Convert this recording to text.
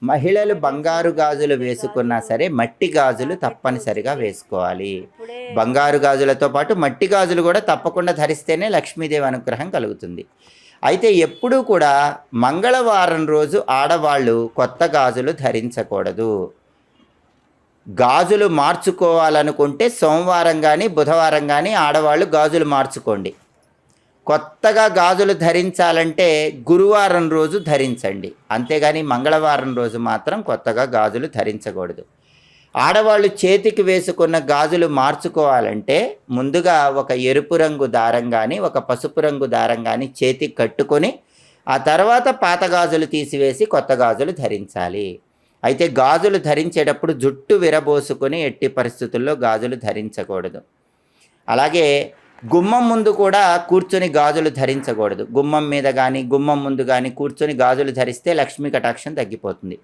మహిళలు బంగారు గాజులు వేసుకున్నా సరే మట్టి గాజులు తప్పనిసరిగా వేసుకోవాలి. బంగారు గాజులతో పాటు మట్టి గాజులు కూడా తప్పకుండా ధరిస్తేనే లక్ష్మీదేవి అనుగ్రహం కలుగుతుంది. అయితే ఎప్పుడూ కూడా మంగళవారం రోజు ఆడవాళ్ళు కొత్త గాజులు ధరించకూడదు. గాజులు మార్చుకోవాలనుకుంటే సోమవారం గానీ, బుధవారం గానీ ఆడవాళ్ళు గాజులు మార్చుకోండి. కొత్తగా గాజులు ధరించాలంటే గురువారం రోజు ధరించండి. అంతేగాని మంగళవారం రోజు మాత్రం కొత్తగా గాజులు ధరించకూడదు. ఆడవాళ్ళు చేతికి వేసుకున్న గాజులు మార్చుకోవాలంటే ముందుగా ఒక ఎరుపు రంగు దారం కానీ, ఒక పసుపు రంగు దారం కానీ చేతికి కట్టుకొని ఆ తర్వాత పాత గాజులు తీసివేసి కొత్త గాజులు ధరించాలి. అయితే గాజులు ధరించేటప్పుడు జుట్టు విరబోసుకొని ఎట్టి పరిస్థితుల్లో గాజులు ధరించకూడదు. అలాగే గుమ్మం ముందు కూడా కూర్చొని గాజులు ధరించకూడదు. గుమ్మం మీద కానీ, గుమ్మం ముందు కానీ కూర్చొని గాజులు ధరిస్తే లక్ష్మీ కటాక్షం తగ్గిపోతుంది.